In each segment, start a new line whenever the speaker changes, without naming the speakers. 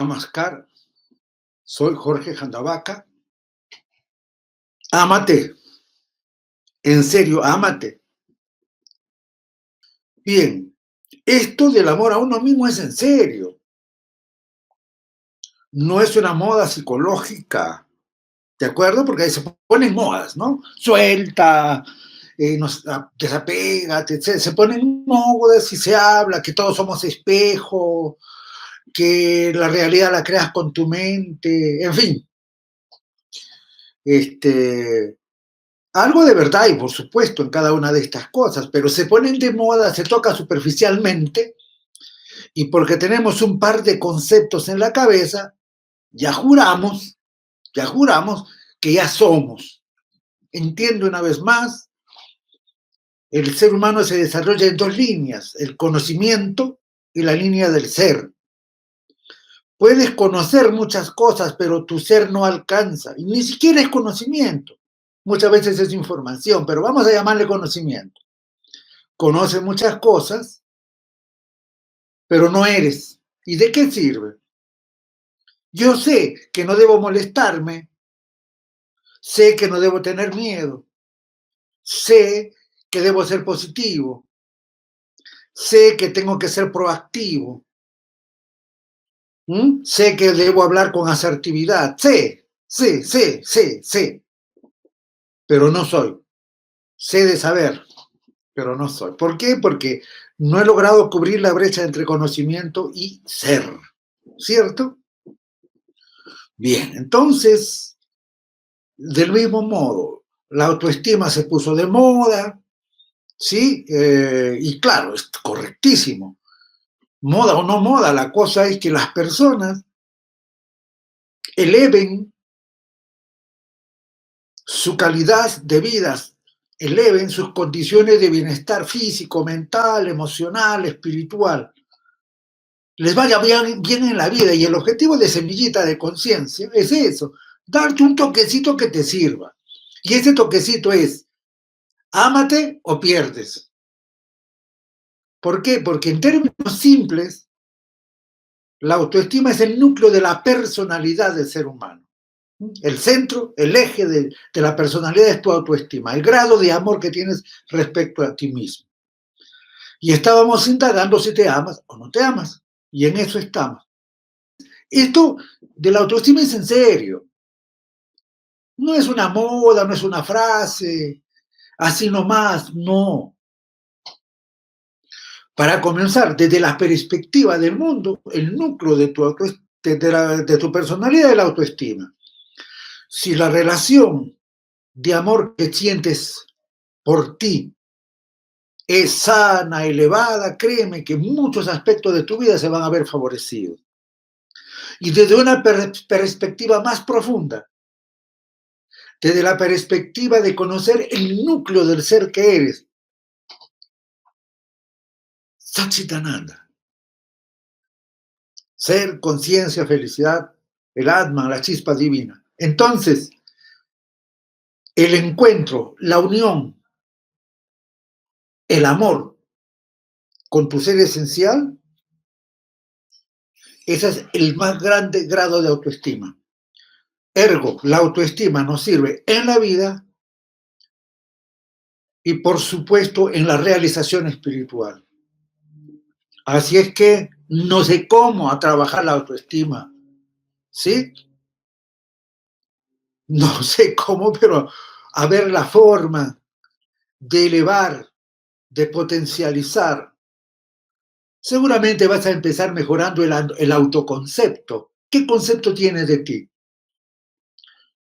Namaskar, soy Jorge Jandavaca. Ámate, en serio, ámate. Bien, esto del amor a uno mismo es en serio. No es una moda psicológica, ¿de acuerdo? Porque ahí se ponen modas, ¿no? Suelta, desapégate, etc. Se ponen modas y se habla que todos somos espejo, que la realidad la creas con tu mente, en fin. Algo de verdad hay, por supuesto, en cada una de estas cosas, pero se ponen de moda, se toca superficialmente y porque tenemos un par de conceptos en la cabeza, ya juramos que ya somos. Entiendo una vez más, el ser humano se desarrolla en dos líneas, el conocimiento y la línea del ser. Puedes conocer muchas cosas, pero tu ser no alcanza, y ni siquiera es conocimiento. Muchas veces es información, pero vamos a llamarle conocimiento. Conoces muchas cosas, pero no eres. ¿Y de qué sirve? Yo sé que no debo molestarme, sé que no debo tener miedo, sé que debo ser positivo, sé que tengo que ser proactivo, sé que debo hablar con asertividad, sé, pero no soy. Sé de saber, pero no soy. ¿Por qué? Porque no he logrado cubrir la brecha entre conocimiento y ser, ¿cierto? Bien, entonces, del mismo modo, la autoestima se puso de moda, ¿sí? Y claro, es correctísimo. Moda o no moda, la cosa es que las personas eleven su calidad de vida, eleven sus condiciones de bienestar físico, mental, emocional, espiritual. Les vaya bien en la vida y el objetivo de Semillita de Conciencia es eso, darte un toquecito que te sirva. Y ese toquecito es, ámate o pierdes. ¿Por qué? Porque en términos simples, la autoestima es el núcleo de la personalidad del ser humano. El centro, el eje de la personalidad es tu autoestima, el grado de amor que tienes respecto a ti mismo. Y estábamos indagando si te amas o no te amas. Y en eso estamos. Esto de la autoestima es en serio. No es una moda, no es una frase, así nomás, no. Para comenzar, desde la perspectiva del mundo, el núcleo de tu personalidad es la autoestima. Si la relación de amor que sientes por ti es sana, elevada, créeme que muchos aspectos de tu vida se van a ver favorecidos. Y desde una perspectiva más profunda, desde la perspectiva de conocer el núcleo del ser que eres, Satchitananda. Ser, conciencia, felicidad, el Atman, la chispa divina. Entonces, el encuentro, la unión, el amor con tu ser esencial, ese es el más grande grado de autoestima. Ergo, la autoestima nos sirve en la vida y, por supuesto, en la realización espiritual. Así es que no sé cómo a trabajar la autoestima, ¿sí? No sé cómo, pero a ver la forma de elevar, de potencializar. Seguramente vas a empezar mejorando el autoconcepto. ¿Qué concepto tienes de ti?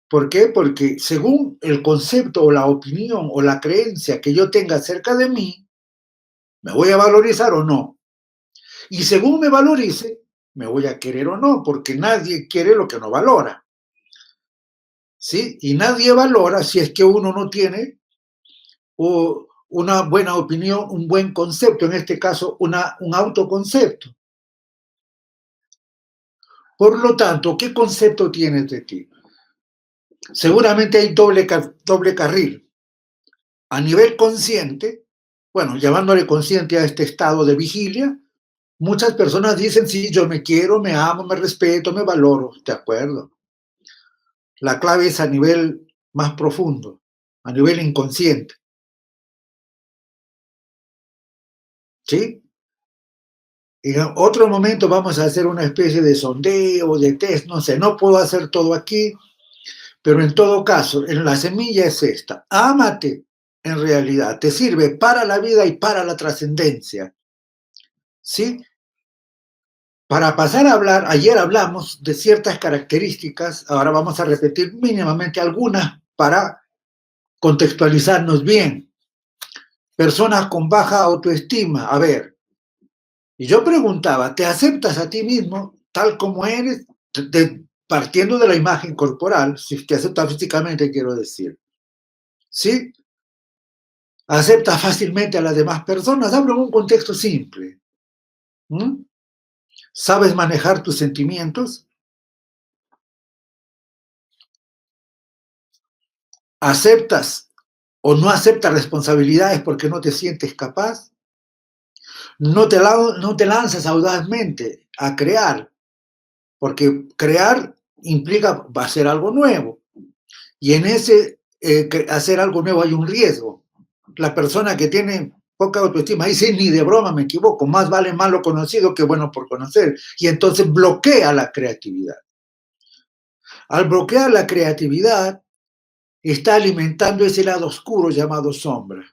¿Por qué? Porque según el concepto o la opinión o la creencia que yo tenga acerca de mí, me voy a valorizar o no. Y según me valorice, me voy a querer o no, porque nadie quiere lo que no valora. ¿Sí? Y nadie valora si es que uno no tiene una buena opinión, un buen concepto, en este caso un autoconcepto. Por lo tanto, ¿qué concepto tienes de ti? Seguramente hay doble carril. A nivel consciente, bueno, llamándole consciente a este estado de vigilia, Muchas personas dicen, sí, yo me quiero, me amo, me respeto, me valoro. De acuerdo. La clave es a nivel más profundo, a nivel inconsciente. ¿Sí? En otro momento vamos a hacer una especie de sondeo, de test, no sé, no puedo hacer todo aquí, pero en todo caso, en la semilla es esta. Ámate en realidad, te sirve para la vida y para la trascendencia. ¿Sí? Para pasar a hablar, ayer hablamos de ciertas características, ahora vamos a repetir mínimamente algunas para contextualizarnos bien. Personas con baja autoestima, a ver, y yo preguntaba, ¿te aceptas a ti mismo tal como eres? Partiendo de la imagen corporal, si te aceptas físicamente, quiero decir. ¿Sí? ¿Aceptas fácilmente a las demás personas? Hablo en un contexto simple. ¿Mm? ¿Sabes manejar tus sentimientos? ¿Aceptas o no aceptas responsabilidades porque no te sientes capaz? No te lanzas audazmente a crear, porque crear implica hacer algo nuevo. Y en ese hacer algo nuevo hay un riesgo. La persona que tiene poca autoestima dice, ni de broma me equivoco, más vale malo conocido que bueno por conocer. Y entonces bloquea la creatividad. Al bloquear la creatividad, está alimentando ese lado oscuro llamado sombra.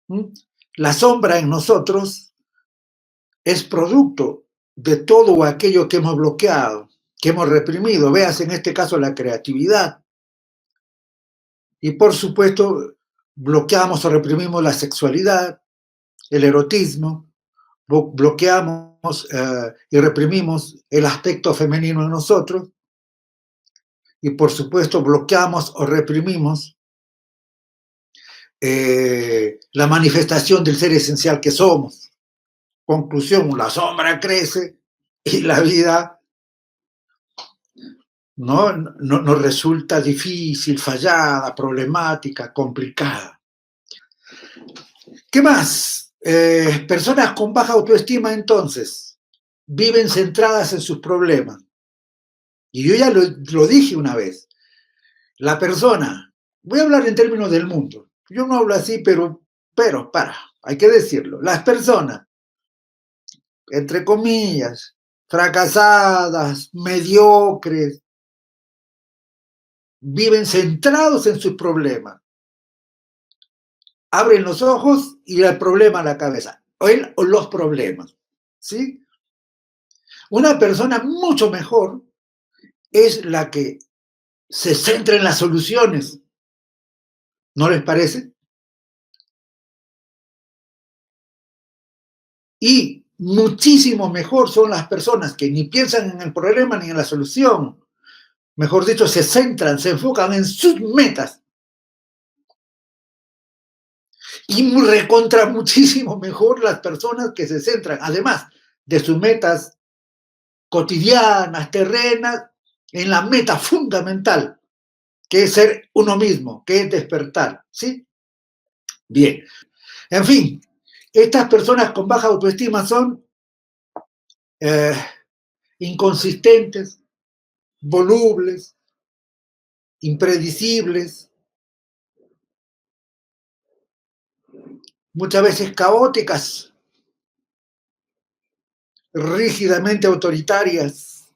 ¿Mm? La sombra en nosotros es producto de todo aquello que hemos bloqueado, que hemos reprimido. Veas en este caso la creatividad. Y por supuesto, bloqueamos o reprimimos la sexualidad, el erotismo, bloqueamos y reprimimos el aspecto femenino en nosotros. Y por supuesto, bloqueamos o reprimimos la manifestación del ser esencial que somos. Conclusión, la sombra crece y la vida no nos resulta difícil, fallada, problemática, complicada. ¿Qué más? Personas con baja autoestima, entonces, viven centradas en sus problemas. Y yo ya lo dije una vez. La persona, voy a hablar en términos del mundo. Yo no hablo así, hay que decirlo. Las personas, entre comillas, fracasadas, mediocres, viven centrados en sus problemas. Abren los ojos y el problema a la cabeza. O los problemas. ¿Sí? Una persona mucho mejor es la que se centra en las soluciones. ¿No les parece? Y muchísimo mejor son las personas que ni piensan en el problema ni en la solución. Mejor dicho, se centran, se enfocan en sus metas. Y recontra muchísimo mejor las personas que se centran, además de sus metas cotidianas, terrenas, en la meta fundamental, que es ser uno mismo, que es despertar. ¿Sí? Bien. En fin, estas personas con baja autoestima son eh, inconsistentes, volubles, impredecibles, muchas veces caóticas, rígidamente autoritarias.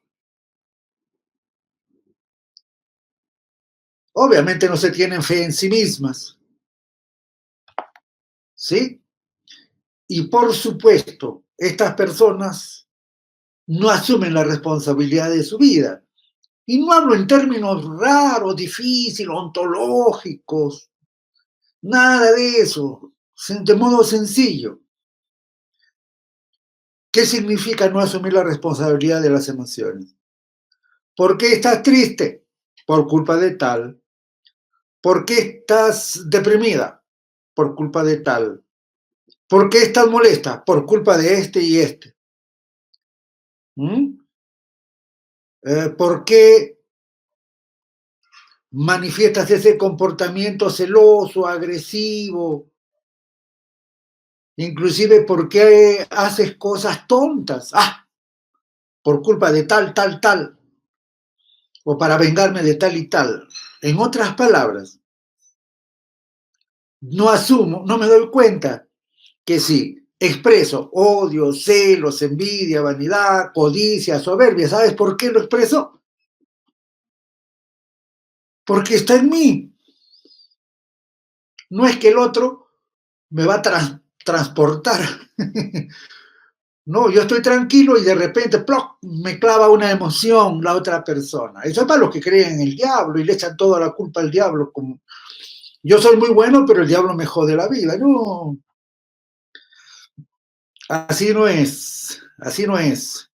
Obviamente no se tienen fe en sí mismas, ¿sí? Y por supuesto, estas personas no asumen la responsabilidad de su vida. Y no hablo en términos raros, difíciles, ontológicos, nada de eso, de modo sencillo. ¿Qué significa no asumir la responsabilidad de las emociones? ¿Por qué estás triste? Por culpa de tal. ¿Por qué estás deprimida? Por culpa de tal. ¿Por qué estás molesta? Por culpa de este y este. ¿Mm? ¿Por qué manifiestas ese comportamiento celoso, agresivo? Inclusive, ¿por qué haces cosas tontas? Ah, por culpa de tal, tal, tal, o para vengarme de tal y tal. En otras palabras, no asumo, no me doy cuenta que si expreso odio, celos, envidia, vanidad, codicia, soberbia, ¿sabes por qué lo expreso? Porque está en mí. No es que el otro me va a transportar. No, yo estoy tranquilo y de repente ¡ploc!, me clava una emoción la otra persona. Eso es para los que creen en el diablo y le echan toda la culpa al diablo. Como, yo soy muy bueno, pero el diablo me jode la vida. No, así no es, así no es.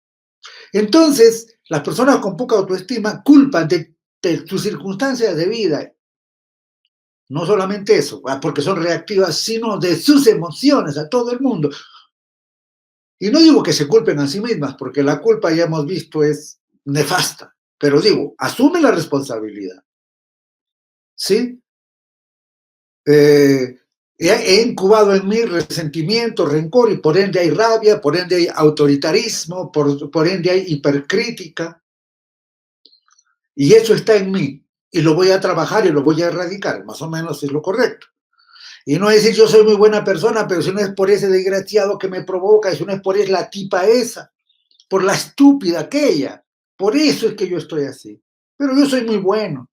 Entonces, las personas con poca autoestima culpan de sus circunstancias de vida. No solamente eso, porque son reactivas, sino de sus emociones a todo el mundo. Y no digo que se culpen a sí mismas, porque la culpa ya hemos visto es nefasta, pero digo, asume la responsabilidad, ¿sí? He incubado en mí resentimiento, rencor, y por ende hay rabia, por ende hay autoritarismo, por ende hay hipercrítica, y eso está en mí, y lo voy a trabajar y lo voy a erradicar, más o menos es lo correcto. Y no es decir yo soy muy buena persona, pero si no es por ese desgraciado que me provoca, si no es por es la tipa esa, por la estúpida aquella. Por eso es que yo estoy así. Pero yo soy muy bueno.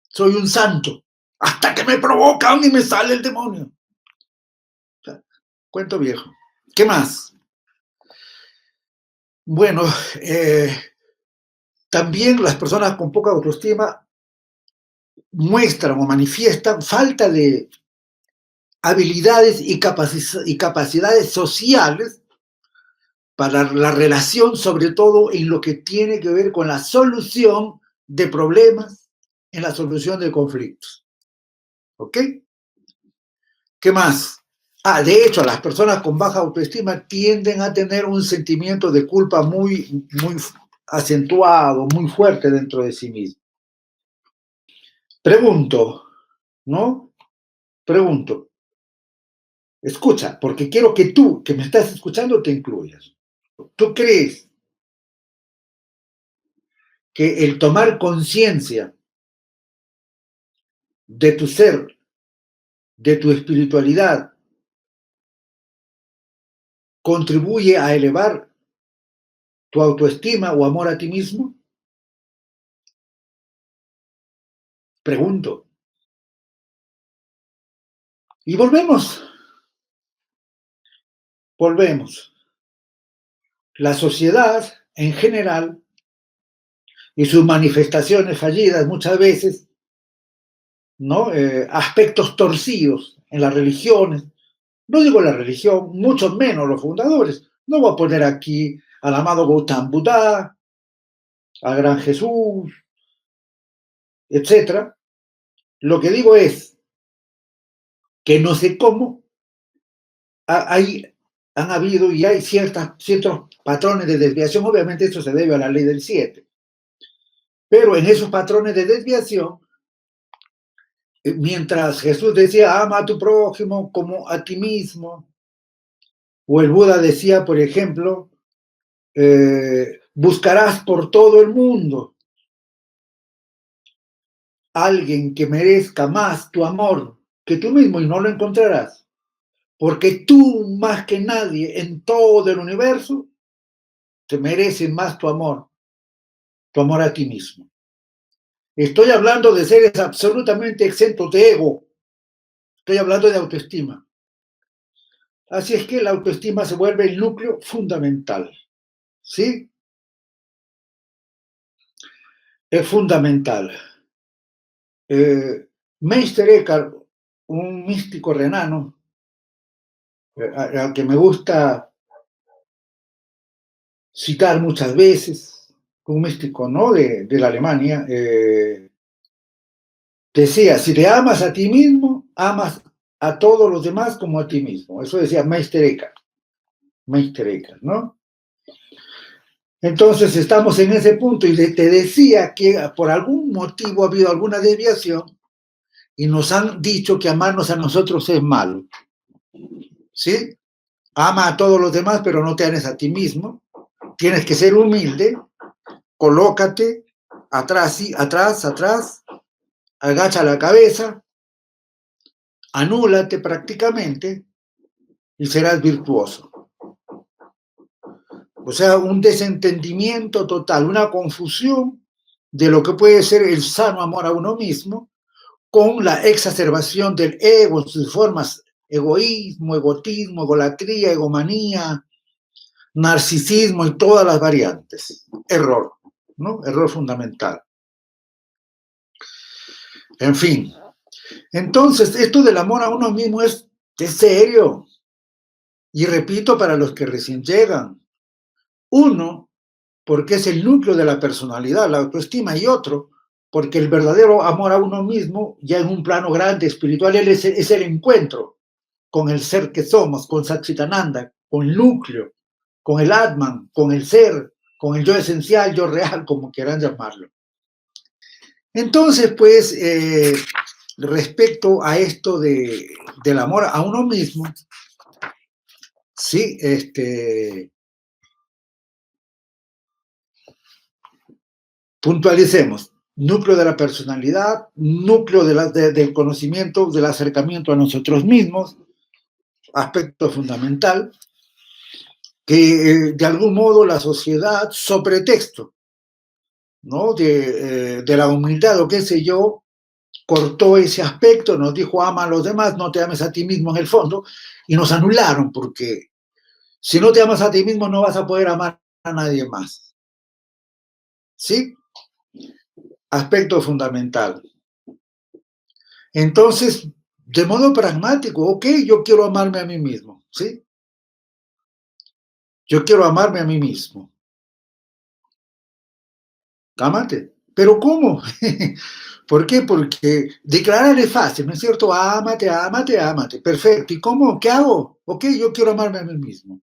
Soy un santo. Hasta que me provocan y me sale el demonio. O sea, cuento viejo. ¿Qué más? Bueno, también las personas con poca autoestima muestran o manifiestan falta de habilidades y capacidades sociales para la relación, sobre todo en lo que tiene que ver con la solución de problemas, en la solución de conflictos. ¿Ok? ¿Qué más? Ah, de hecho, las personas con baja autoestima tienden a tener un sentimiento de culpa muy acentuado, muy fuerte dentro de sí mismo. Pregunto, ¿no? Pregunto, escucha, porque quiero que tú, que me estás escuchando, te incluyas. ¿Tú crees que el tomar conciencia de tu ser, de tu espiritualidad, contribuye a elevar tu autoestima o amor a ti mismo? Pregunto. Y volvemos. La sociedad en general y sus manifestaciones fallidas muchas veces, ¿no? Aspectos torcidos en las religiones, no digo la religión, mucho menos los fundadores. No voy a poner aquí al amado Gautama Buda, al gran Jesús, etcétera. Lo que digo es que no sé cómo hay, han habido y hay ciertos patrones de desviación. Obviamente eso se debe a la ley del 7. Pero en esos patrones de desviación, mientras Jesús decía, ama a tu prójimo como a ti mismo, o el Buda decía, por ejemplo, buscarás por todo el mundo alguien que merezca más tu amor que tú mismo y no lo encontrarás, porque tú más que nadie en todo el universo te mereces más tu amor a ti mismo. Estoy hablando de seres absolutamente exentos de ego, estoy hablando de autoestima. Así es que la autoestima se vuelve el núcleo fundamental, ¿sí? Es fundamental. Meister Eckhart, un místico renano, al que me gusta citar muchas veces, un místico, ¿no?, de la Alemania, decía, si te amas a ti mismo, amas a todos los demás como a ti mismo. Eso decía Meister Eckhart, ¿no? Entonces estamos en ese punto y te decía que por algún motivo ha habido alguna desviación y nos han dicho que amarnos a nosotros es malo. ¿sí? Ama a todos los demás, pero no te ames a ti mismo. Tienes que ser humilde, colócate atrás, sí, atrás, atrás, agacha la cabeza, anúlate prácticamente y serás virtuoso. O sea, un desentendimiento total, una confusión de lo que puede ser el sano amor a uno mismo con la exacerbación del ego en sus formas: egoísmo, egotismo, egolatría, egomanía, narcisismo y todas las variantes. Error, ¿no? Error fundamental. En fin. Entonces, esto del amor a uno mismo es serio. Y repito, para los que recién llegan. Uno, porque es el núcleo de la personalidad, la autoestima, y otro, porque el verdadero amor a uno mismo, ya en un plano grande, espiritual, es el encuentro con el ser que somos, con Satchitananda, con el núcleo, con el Atman, con el ser, con el yo esencial, yo real, como quieran llamarlo. Entonces, pues, respecto a esto del amor a uno mismo, sí, puntualicemos: núcleo de la personalidad, núcleo del conocimiento, del acercamiento a nosotros mismos, aspecto fundamental, que de algún modo la sociedad, sobre pretexto, ¿no? de la humildad o qué sé yo, cortó ese aspecto, nos dijo ama a los demás, no te ames a ti mismo en el fondo, y nos anularon, porque si no te amas a ti mismo no vas a poder amar a nadie más. ¿Sí? Aspecto fundamental. Entonces, de modo pragmático, ok, yo quiero amarme a mí mismo, ¿sí? Yo quiero amarme a mí mismo. Ámate. ¿Pero cómo? ¿Por qué? Porque declarar es fácil, ¿no es cierto? Ámate, ámate, ámate. Perfecto. ¿Y cómo? ¿Qué hago? Ok, yo quiero amarme a mí mismo.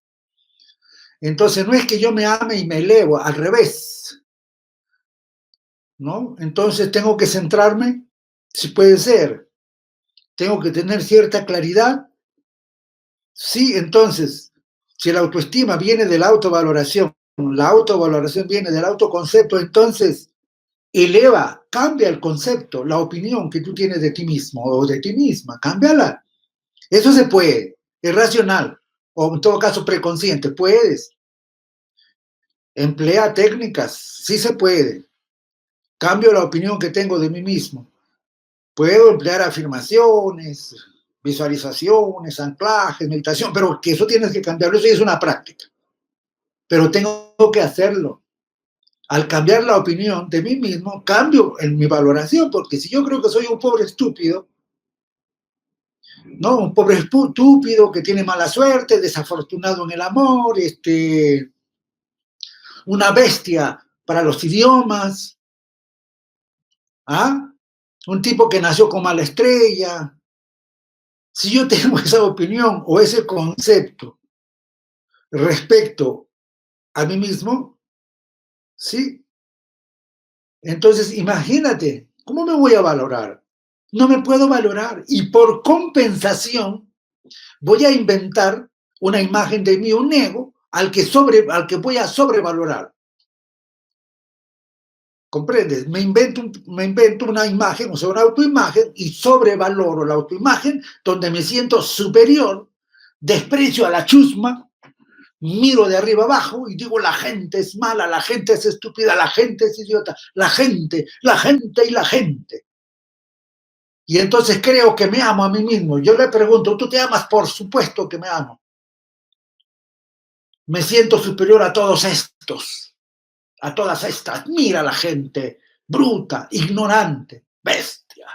Entonces, no es que yo me ame y me elevo, al revés, ¿no? Entonces, tengo que centrarme, si puede ser, tengo que tener cierta claridad. Sí, entonces, si la autoestima viene de la autovaloración viene del autoconcepto, entonces eleva, cambia el concepto, la opinión que tú tienes de ti mismo o de ti misma, cámbiala. Eso se puede, es racional, o en todo caso preconsciente, puedes. Emplea técnicas, sí se puede. Cambio la opinión que tengo de mí mismo. Puedo emplear afirmaciones, visualizaciones, anclajes, meditación, pero que eso tienes que cambiarlo, eso es una práctica. Pero tengo que hacerlo. Al cambiar la opinión de mí mismo, cambio en mi valoración, porque si yo creo que soy un pobre estúpido, ¿no? Un pobre estúpido que tiene mala suerte, desafortunado en el amor, una bestia para los idiomas, ¿ah? Un tipo que nació con mala estrella. Si yo tengo esa opinión o ese concepto respecto a mí mismo, ¿sí? Entonces, imagínate, ¿cómo me voy a valorar? No me puedo valorar y por compensación voy a inventar una imagen de mí, un ego, al que voy a sobrevalorar. ¿Comprendes? Me invento una imagen, o sea, una autoimagen, y sobrevaloro la autoimagen, donde me siento superior, desprecio a la chusma, miro de arriba abajo y digo: la gente es mala, la gente es estúpida, la gente es idiota, la gente y la gente. Y entonces creo que me amo a mí mismo. Yo le pregunto: ¿tú te amas? Por supuesto que me amo. Me siento superior a todos estos, a todas estas. Mira la gente bruta, ignorante, bestia.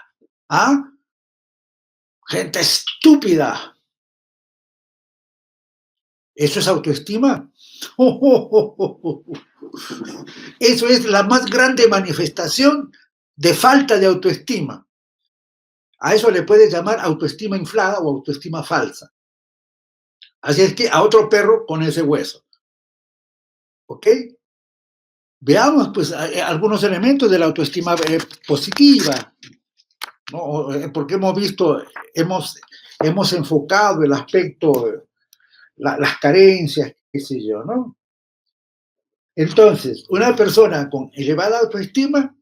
¿Ah? Gente estúpida. ¿Eso es autoestima? Eso es la más grande manifestación de falta de autoestima. A eso le puedes llamar autoestima inflada o autoestima falsa. Así es que a otro perro con ese hueso. ¿Ok? Veamos pues algunos elementos de la autoestima positiva, ¿no? Porque hemos visto, hemos enfocado el aspecto las carencias, qué sé yo, ¿no? Entonces, una persona con elevada autoestima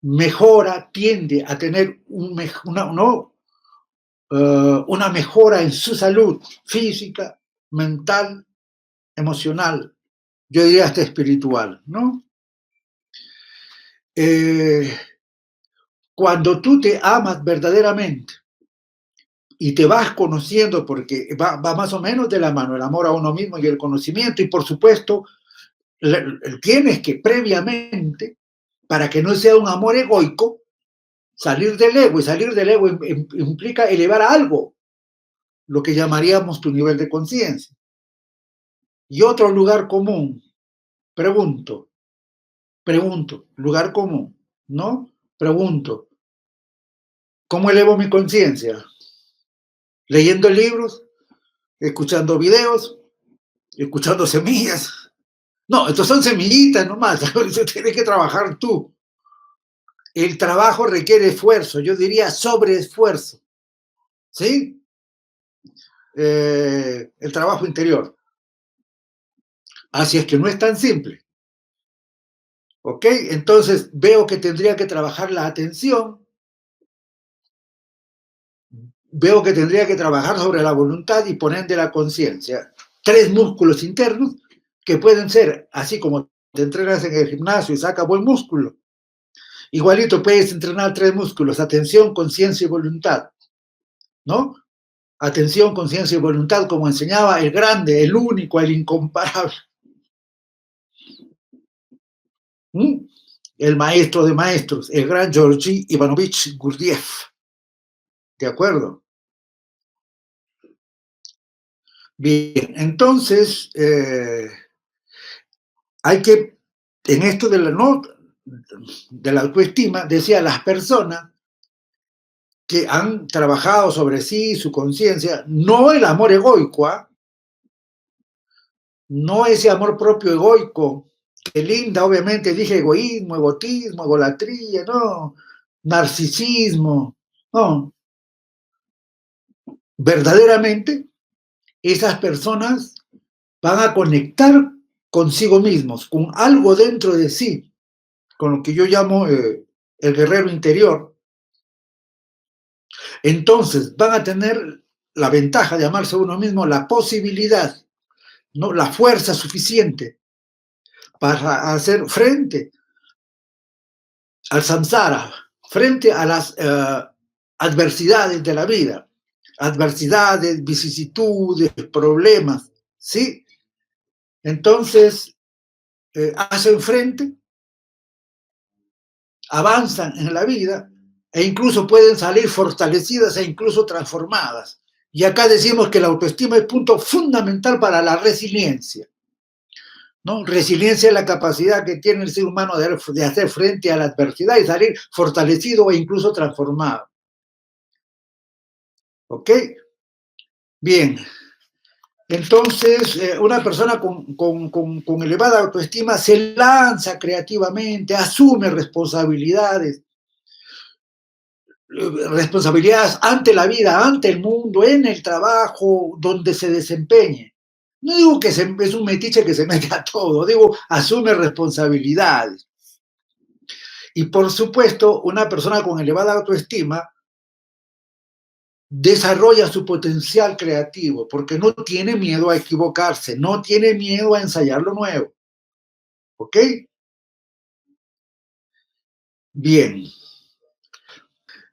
mejora, tiende a tener una mejora en su salud física, mental, emocional, yo diría hasta espiritual, ¿no? Eh, Cuando tú te amas verdaderamente y te vas conociendo, porque va más o menos de la mano el amor a uno mismo y el conocimiento, y por supuesto, tienes que previamente, para que no sea un amor egoico, salir del ego, y salir del ego implica elevar a algo, lo que llamaríamos tu nivel de conciencia. Y otro lugar común, pregunto, lugar común, ¿no? Pregunto, ¿cómo elevo mi conciencia? Leyendo libros, escuchando videos, escuchando semillas. No, estos son semillitas nomás, eso tienes que trabajar tú. El trabajo requiere esfuerzo, yo diría sobreesfuerzo, ¿sí? El trabajo interior. Así es que no es tan simple, ¿ok? Entonces veo que tendría que trabajar la atención, veo que tendría que trabajar sobre la voluntad y poner de la conciencia. Tres músculos internos que pueden ser, así como te entrenas en el gimnasio y sacas buen músculo, igualito puedes entrenar tres músculos, atención, conciencia y voluntad, ¿no? Atención, conciencia y voluntad, como enseñaba el grande, el único, el incomparable. ¿Mm? El maestro de maestros, el gran Georgi Ivanovich Gurdjieff. ¿De acuerdo? Bien, entonces hay que, en esto de la, ¿no? de la autoestima, decía, las personas que han trabajado sobre sí, su conciencia, no el amor egoico, ¿eh? No ese amor propio egoico, que linda, obviamente dije egoísmo, egotismo, egolatría, no, narcisismo, no. Verdaderamente, esas personas van a conectar consigo mismos, con algo dentro de sí, con lo que yo llamo el guerrero interior. Entonces van a tener la ventaja de amarse a uno mismo, la posibilidad, ¿no? La fuerza suficiente para hacer frente al samsara, frente a las adversidades de la vida, adversidades, vicisitudes, problemas, ¿sí? Entonces, hacen frente, avanzan en la vida e incluso pueden salir fortalecidas e incluso transformadas. Y acá decimos que la autoestima es punto fundamental para la resiliencia, ¿no? Resiliencia es la capacidad que tiene el ser humano de hacer frente a la adversidad y salir fortalecido e incluso transformado. ¿Ok? Bien. Entonces, una persona con elevada autoestima se lanza creativamente, asume responsabilidades ante la vida, ante el mundo, en el trabajo, donde se desempeñe. No digo que es un metiche que se mete a todo, digo, asume responsabilidades. Y por supuesto, una persona con elevada autoestima desarrolla su potencial creativo, porque no tiene miedo a equivocarse, no tiene miedo a ensayar lo nuevo. ¿Ok? Bien.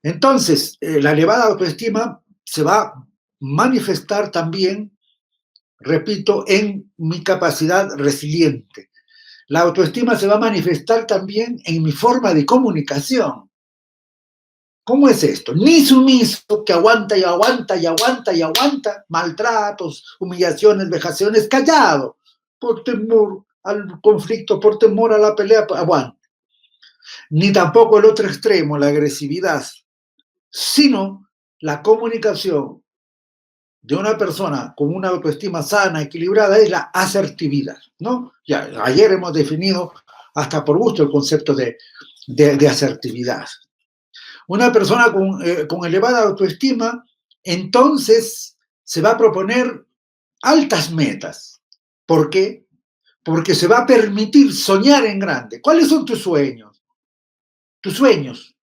Entonces, la elevada autoestima se va a manifestar también, repito, en mi capacidad resiliente. La autoestima se va a manifestar también en mi forma de comunicación. ¿Cómo es esto? Ni sumiso, que aguanta y aguanta y aguanta y aguanta maltratos, humillaciones, vejaciones, callado, por temor al conflicto, por temor a la pelea, aguanta. Ni tampoco el otro extremo, la agresividad, sino la comunicación de una persona con una autoestima sana, equilibrada, es la asertividad, ¿no? Ya, ayer hemos definido hasta por gusto el concepto de asertividad. Una persona con elevada autoestima, entonces se va a proponer altas metas. ¿Por qué? Porque se va a permitir soñar en grande. ¿Cuáles son tus sueños? Tus sueños.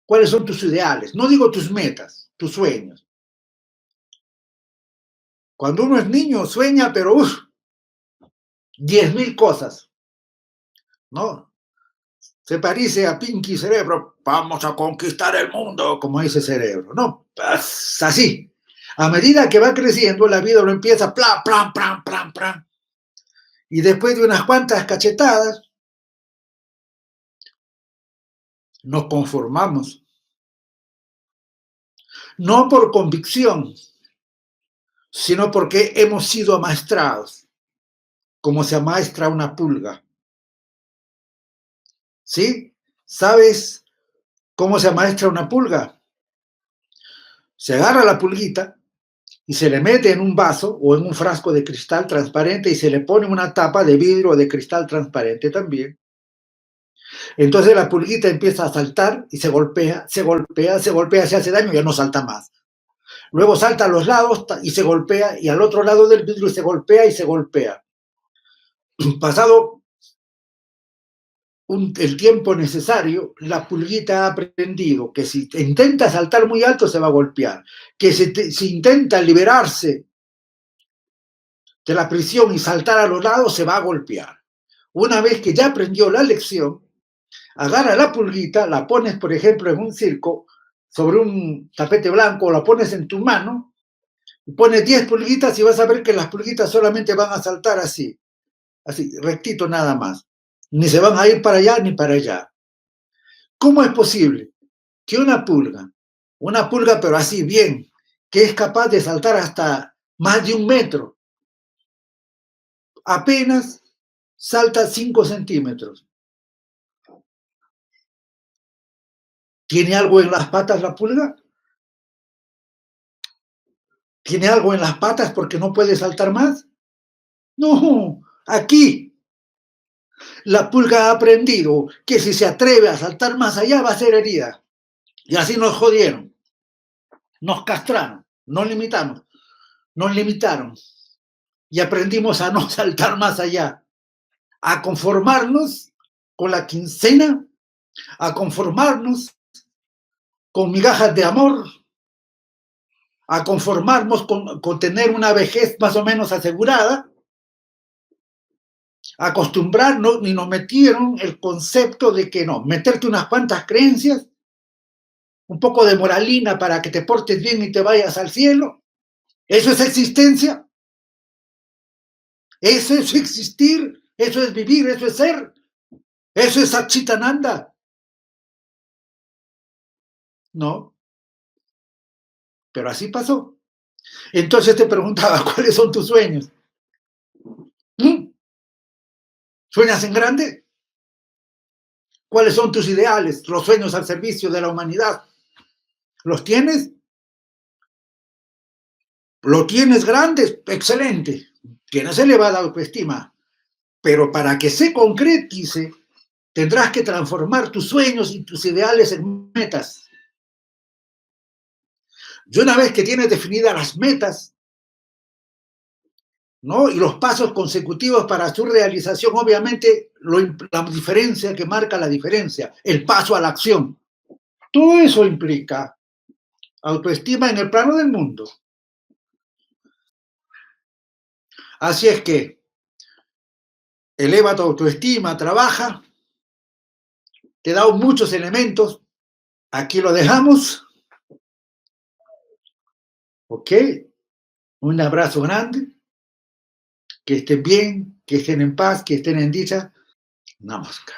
¿Cuáles son tus ideales? No digo tus metas, tus sueños. Cuando uno es niño sueña, pero 10.000 cosas, ¿no? Se parece a Pinky Cerebro, vamos a conquistar el mundo, como dice Cerebro, ¿no? Es así. A medida que va creciendo, la vida lo empieza, plan, plan, plan, plan, plan. Y después de unas cuantas cachetadas, nos conformamos. No por convicción, sino porque hemos sido amaestrados, como se amaestra una pulga. ¿Sí? ¿Sabes cómo se amaestra una pulga? Se agarra la pulguita y se le mete en un vaso o en un frasco de cristal transparente y se le pone una tapa de vidrio o de cristal transparente también. Entonces la pulguita empieza a saltar y se golpea, se golpea, se golpea, se hace daño y ya no salta más. Luego salta a los lados y se golpea y al otro lado del vidrio se golpea y se golpea. Pasado el tiempo necesario, la pulguita ha aprendido que si intenta saltar muy alto se va a golpear, que si intenta liberarse de la prisión y saltar a los lados se va a golpear. Una vez que ya aprendió la lección, agarra la pulguita, la pones, por ejemplo, en un circo, sobre un tapete blanco, la pones en tu mano, pones 10 pulguitas y vas a ver que las pulguitas solamente van a saltar así, rectito nada más. Ni se van a ir para allá ni para allá. ¿Cómo es posible que una pulga pero así bien, que es capaz de saltar hasta más de 1 metro, apenas salta 5 centímetros? ¿Tiene algo en las patas la pulga? ¿Tiene algo en las patas porque no puede saltar más? No, aquí la pulga ha aprendido que si se atreve a saltar más allá va a ser herida. Y así nos jodieron, nos castraron, nos limitaron y aprendimos a no saltar más allá, a conformarnos con la quincena, a conformarnos con migajas de amor, a conformarnos con tener una vejez más o menos asegurada, acostumbrarnos y nos metieron el concepto de que no, meterte unas cuantas creencias, un poco de moralina para que te portes bien y te vayas al cielo. ¿Eso es existencia? ¿Eso es existir? ¿Eso es vivir? ¿Eso es ser? ¿Eso es Satchitananda? No, pero así pasó. Entonces te preguntaba, ¿cuáles son tus sueños? ¿Mm? ¿Sueñas en grande? ¿Cuáles son tus ideales? Los sueños al servicio de la humanidad. ¿Los tienes? ¿Lo tienes grande? Excelente. Tienes elevada autoestima. Pero para que se concretice, tendrás que transformar tus sueños y tus ideales en metas. Y una vez que tienes definidas las metas, ¿no? Y los pasos consecutivos para su realización, obviamente la diferencia que marca la diferencia, el paso a la acción. Todo eso implica autoestima en el plano del mundo. Así es que eleva tu autoestima, trabaja, te he dado muchos elementos, aquí lo dejamos, ¿ok? Un abrazo grande, que estén bien, que estén en paz, que estén en dicha. Namaskar.